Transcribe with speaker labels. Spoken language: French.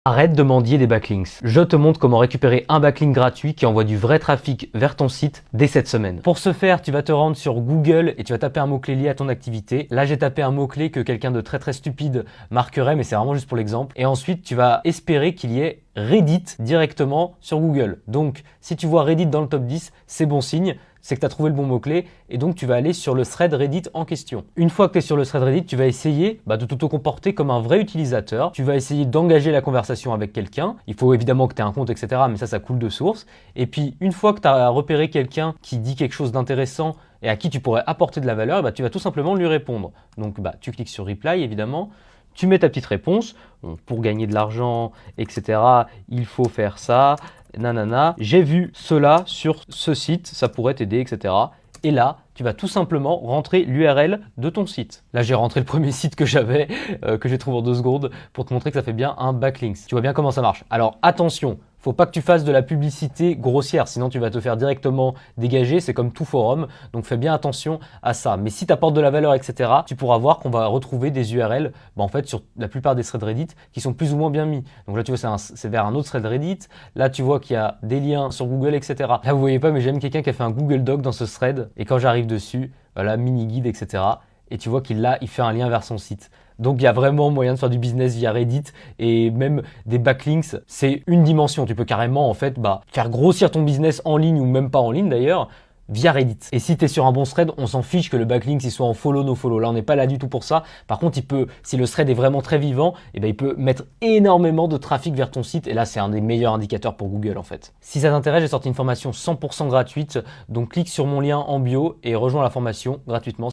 Speaker 1: Arrête de mendier des backlinks. Je te montre comment récupérer un backlink gratuit qui envoie du vrai trafic vers ton site dès cette semaine. Pour ce faire, tu vas te rendre sur Google et tu vas taper un mot-clé lié à ton activité. Là, j'ai tapé un mot-clé que quelqu'un de très stupide marquerait, mais c'est vraiment juste pour l'exemple. Et ensuite, tu vas espérer qu'il y ait Reddit directement sur Google. Donc, si tu vois Reddit dans le top 10, c'est bon signe. C'est que tu as trouvé le bon mot-clé et donc tu vas aller sur le thread Reddit en question. Une fois que tu es sur le thread Reddit, tu vas essayer de te comporter comme un vrai utilisateur. Tu vas essayer d'engager la conversation avec quelqu'un. Il faut évidemment que tu aies un compte, etc. Mais ça coule de source. Et puis, une fois que tu as repéré quelqu'un qui dit quelque chose d'intéressant et à qui tu pourrais apporter de la valeur, tu vas tout simplement lui répondre. Donc, tu cliques sur Reply, évidemment. Tu mets ta petite réponse. Bon, pour gagner de l'argent, etc., il faut faire ça. Nanana, j'ai vu cela sur ce site, ça pourrait t'aider, etc. Et là, tu vas tout simplement rentrer l'URL de ton site. Là, j'ai rentré le premier site que j'avais, que j'ai trouvé en 2 secondes, pour te montrer que ça fait bien un backlink. Tu vois bien comment ça marche. Alors attention, faut pas que tu fasses de la publicité grossière, sinon tu vas te faire directement dégager, c'est comme tout forum, donc fais bien attention à ça. Mais si tu apportes de la valeur, etc., tu pourras voir qu'on va retrouver des URL en fait, sur la plupart des threads Reddit qui sont plus ou moins bien mis. Donc là, tu vois, c'est vers un autre thread Reddit. Là, tu vois qu'il y a des liens sur Google, etc. Là, vous voyez pas, mais j'ai même quelqu'un qui a fait un Google Doc dans ce thread, et quand j'arrive dessus, voilà, mini guide, etc. Et tu vois qu'il fait un lien vers son site. Donc il y a vraiment moyen de faire du business via Reddit et même des backlinks, c'est une dimension. Tu peux carrément en fait faire grossir ton business en ligne ou même pas en ligne d'ailleurs via Reddit. Et si tu es sur un bon thread, on s'en fiche que le backlink il soit en follow, no follow. Là, on n'est pas là du tout pour ça. Par contre, si le thread est vraiment très vivant, il peut mettre énormément de trafic vers ton site. Et là, c'est un des meilleurs indicateurs pour Google en fait. Si ça t'intéresse, j'ai sorti une formation 100% gratuite. Donc clique sur mon lien en bio et rejoins la formation gratuitement.